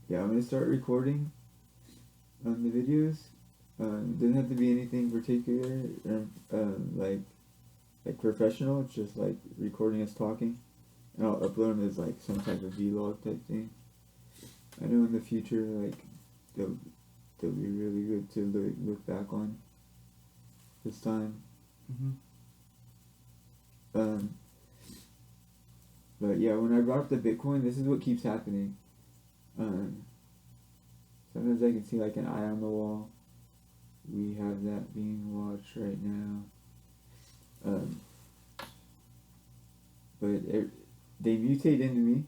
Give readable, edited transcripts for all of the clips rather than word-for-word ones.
Yeah, I'm gonna start recording on the videos. It doesn't have to be anything particular, like professional. It's just like recording us talking, and I'll upload them as like some type of vlog type thing. I know in the future, like they'll they'll be really good to look back on this time. Mm-hmm. Um, but yeah, when I brought up the Bitcoin, this is what keeps happening. Um, Sometimes I can see like an eye on the wall. We have that being watched right now. Um, they mutate into me.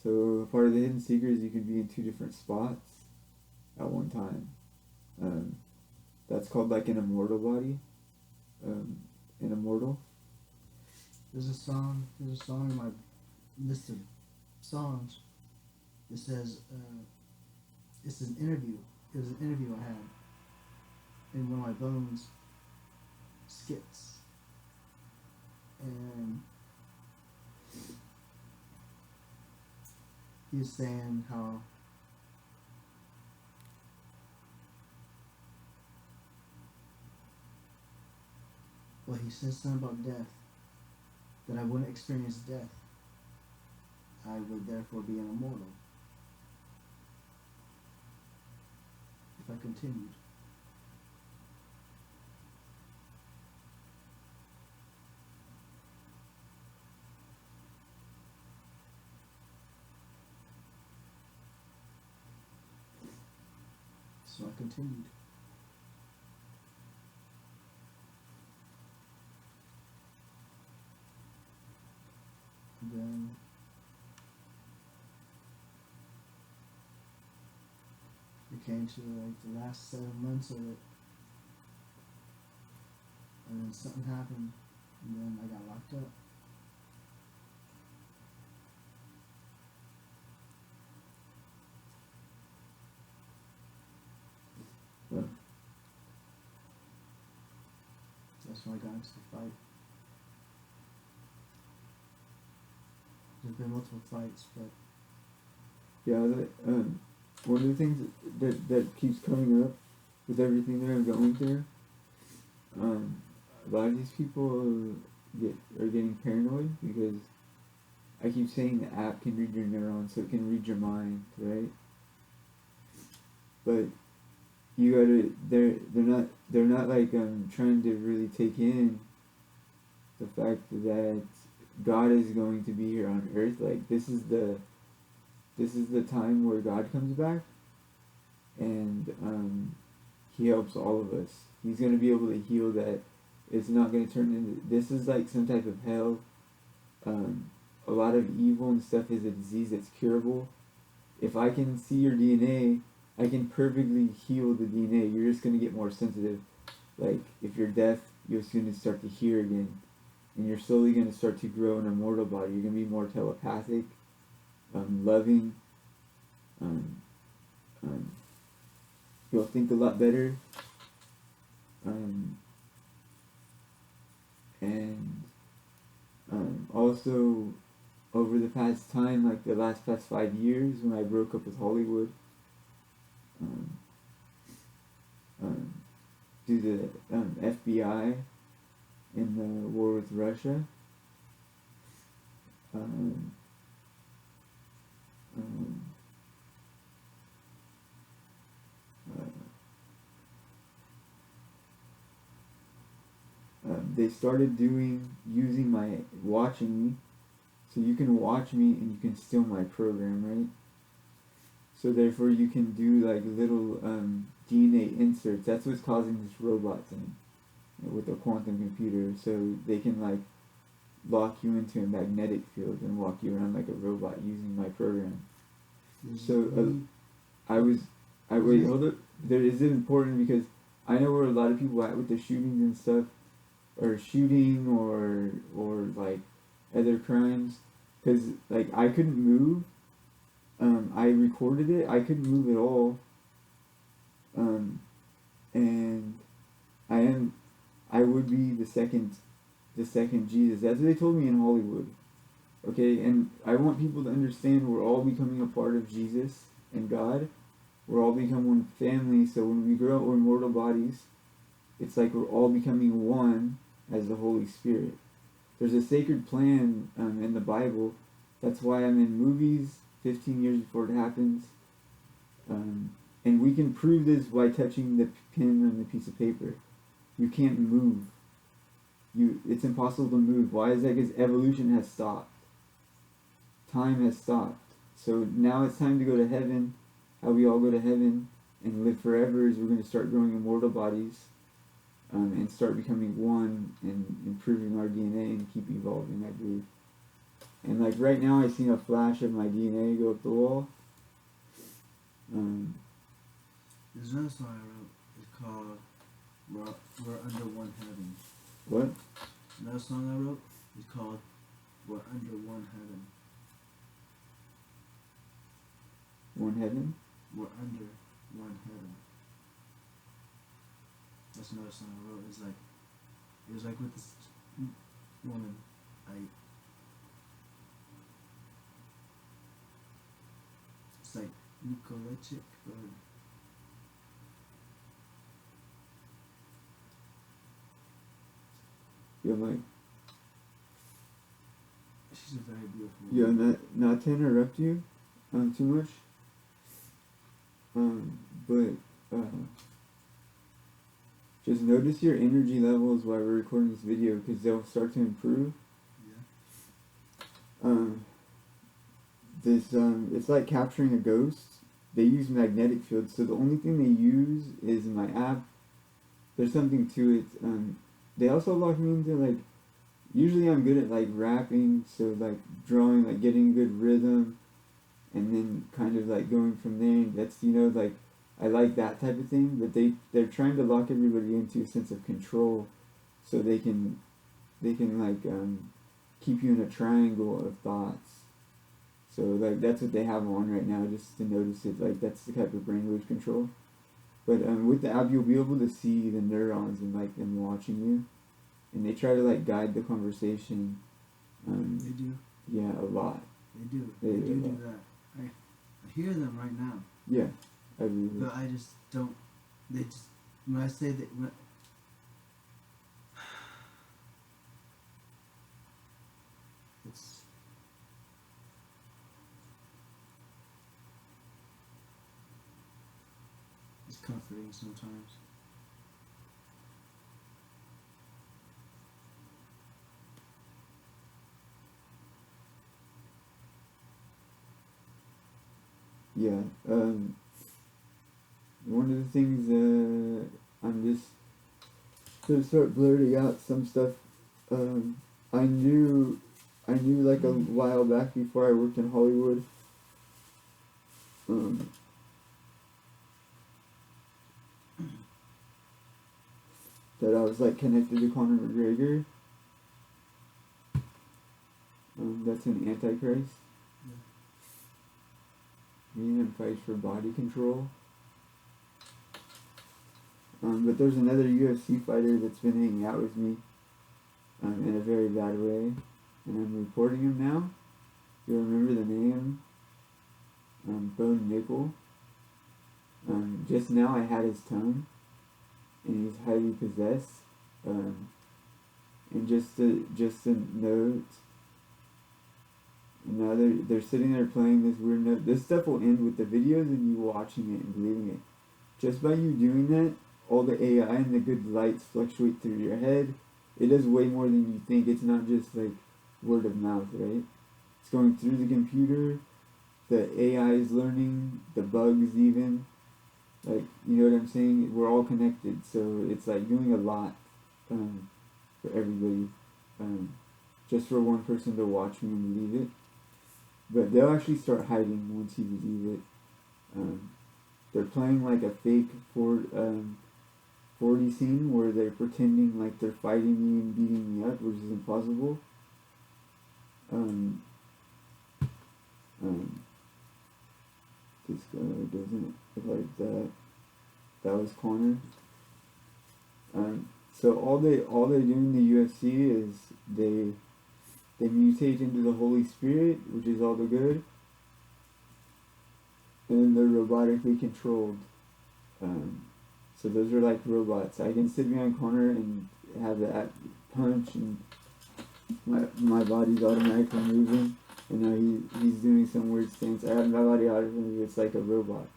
So part of the hidden secret is you can be in two different spots at one time. Um, that's called like an immortal body. An immortal. There's a song in my list of songs. It says, it's an interview. It was an interview I had, and one of my bones skits, and he was saying how he said something about death, that I wouldn't experience death. I would therefore be an immortal if I continued. So I continued. And then it came to like the last 7 months of it, and then something happened, and then I got locked up. Well, That's when I got into the fight. There's been multiple fights, but yeah, one of the things that keeps coming up with everything that I'm going through, a lot of these people are getting paranoid because I keep saying the app can read your neurons, so it can read your mind, right? But you gotta, they're not like trying to really take in the fact that God is going to be here on earth. Like this is the time where God comes back, and He helps all of us. He's gonna be able to heal that. It's not gonna turn into, this is like some type of hell. A lot of evil and stuff is a disease that's curable. If I can see your DNA, I can perfectly heal the DNA. You're just gonna get more sensitive. Like if you're deaf, you're soon to start to hear again, and you're slowly gonna start to grow an immortal body. You're gonna be more telepathic, loving. Um, um, you'll think a lot better, um, and also over the past time, like the past 5 years, when I broke up with Hollywood, um, um, due to the FBI in the war with Russia. Um, um, uh, they started using my watching me, so you can watch me and you can steal my program, right? So therefore you can do like little DNA inserts. That's what's causing this robot thing with a quantum computer. So they can like lock you into a magnetic field and walk you around like a robot using my program. So wait, hold up. There is it important because I know where a lot of people at with the shootings and stuff, or shooting or like other crimes, because like I couldn't move. I recorded it. I couldn't move at all. And I would be the second the second Jesus. That's what they told me in Hollywood. Okay, and I want people to understand we're all becoming a part of Jesus and God. We're all becoming one family, so when we grow up, we're mortal bodies. It's like we're all becoming one as the Holy Spirit. There's a sacred plan in the Bible. That's why I'm in movies 15 years before it happens. And we can prove this by touching the pen on the piece of paper. You can't move. It's impossible to move. Why is that? Because evolution has stopped. Time has stopped. So now it's time to go to heaven. How we all go to heaven and live forever is we're going to start growing immortal bodies and start becoming one and improving our DNA and keep evolving, I believe. And like right now I seen a flash of my DNA go up the wall. There's another song I wrote. It's called We're Under One Heaven. What? Another song I wrote is called We're Under One Heaven. One heaven? We're under one heaven. That's another song I wrote. It was like with this woman. It's like Nikolachik, but Yeah, like, she's a very beautiful yeah, woman. not to interrupt you too much. Just notice your energy levels while we're recording this video because they'll start to improve. Yeah. It's like capturing a ghost. They use magnetic fields, so the only thing they use is my app. There's something to it. They also lock me into like, usually I'm good at like rapping, so like drawing, like getting a good rhythm, and then kind of like going from there. That's, like, I like that type of thing, but they're trying to lock everybody into a sense of control, so they can like keep you in a triangle of thoughts. So like that's what they have on right now, just to notice it. Like that's the type of brainwave control. But with the app, you'll be able to see the neurons and like them watching you, and they try to like guide the conversation. They do. Yeah, a lot. They do. They do that. I hear them right now. Yeah, I believe it. But I just don't. They just when I say that. It's comforting sometimes. Yeah. One of the things I'm just to start blurting out some stuff. I knew like a while back before I worked in Hollywood. That I was like connected to Conor McGregor. That's an Antichrist. He even fights for body control. But there's another UFC fighter that's been hanging out with me in a very bad way, and I'm reporting him now. You remember the name? Bo Nickel. Just now I had his tongue, and he's highly possessed. And just a note. Now they're sitting there playing this weird note. This stuff will end with the videos and you watching it and believing it. Just by you doing that, all the AI and the good lights fluctuate through your head. It does way more than you think. It's not just like word of mouth, right? It's going through the computer. The AI is learning, the bugs even. Like, you know what I'm saying? We're all connected, so it's like doing a lot for everybody. Just for one person to watch me and believe it. But they'll actually start hiding once you believe it. They're playing like a fake 40 scene where they're pretending like they're fighting me and beating me up, which is impossible. This guy doesn't look like that. That was Conor. So all they do in the UFC is they mutate into the Holy Spirit, which is all the good, and they're robotically controlled. So those are like robots. I can sit behind Connor and have that punch, and my body's automatically moving, and now he's doing some weird stance. I have my body automatically. It's like a robot.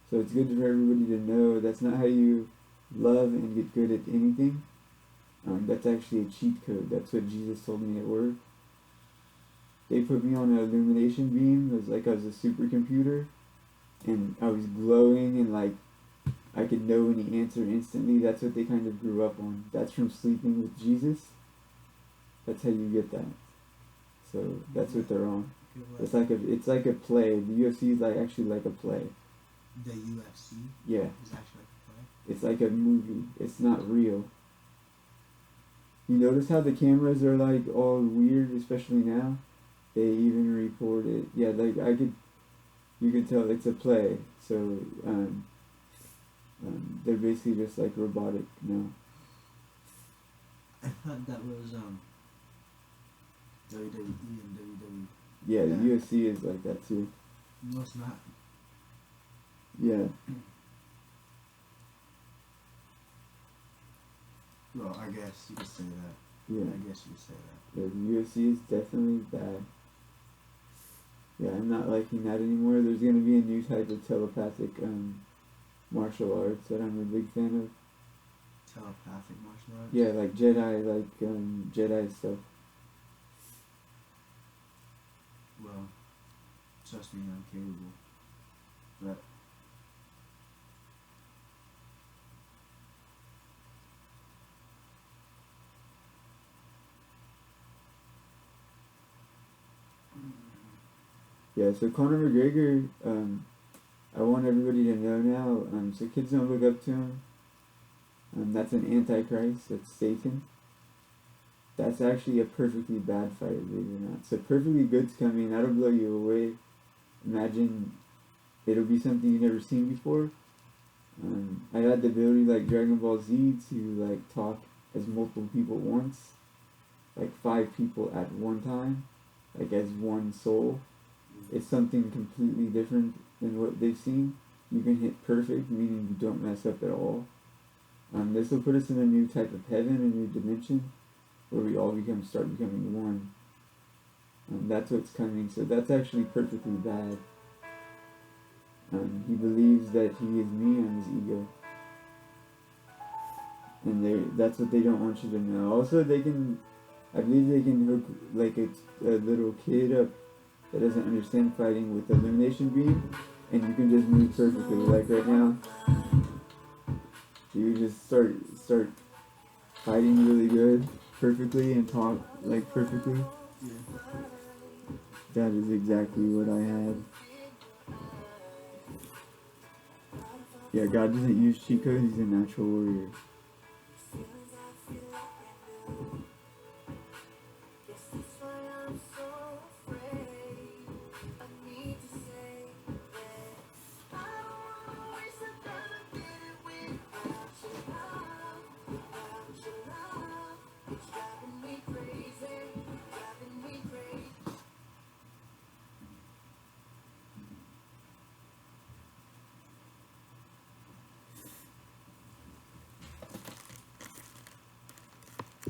So it's good for everybody to know that's not how you love and get good at anything. That's actually a cheat code. That's what Jesus told me at work. They put me on an illumination beam. It was like I was a supercomputer, and I was glowing, and like I could know any answer instantly. That's what they kind of grew up on. That's from sleeping with Jesus. That's how you get that. So that's what they're on. It's like a play. The UFC is actually like a play. The UFC? Yeah. Is actually like a play? It's like a movie. It's not real. You notice how the cameras are like all weird, especially now? They even record it. Yeah, like you could tell it's a play. So, they're basically just like robotic now. I thought that was WWE and WWE. Yeah, the UFC is like that too. No, it's not. Yeah. Well, I guess you could say that. Yeah. I guess you could say that. Yeah, the UFC is definitely bad. Yeah, I'm not liking that anymore. There's gonna be a new type of telepathic martial arts that I'm a big fan of. Telepathic martial arts? Yeah, like Jedi stuff. Well, trust me, I'm capable. But Yeah, so Conor McGregor, I want everybody to know now, so kids don't look up to him. That's an antichrist, that's Satan. That's actually a perfectly bad fighter, believe it or not. So perfectly good's coming, that'll blow you away. Imagine it'll be something you've never seen before. I had the ability like Dragon Ball Z to like talk as multiple people at once. Like 5 people at one time. Like as one soul. It's something completely different than what they've seen. You can hit perfect, meaning you don't mess up at all. This will put us in a new type of heaven, a new dimension, where we all start becoming one. That's what's coming. So that's actually perfectly bad. He believes that he is me and his ego. And that's what they don't want you to know. Also, I believe they can hook like a little kid up that doesn't understand fighting with the illumination beam, and you can just move perfectly. Like right now, you just start fighting really good, perfectly, and talk like perfectly. yeah. That is exactly what I had. Yeah, God doesn't use cheat codes, he's a natural warrior.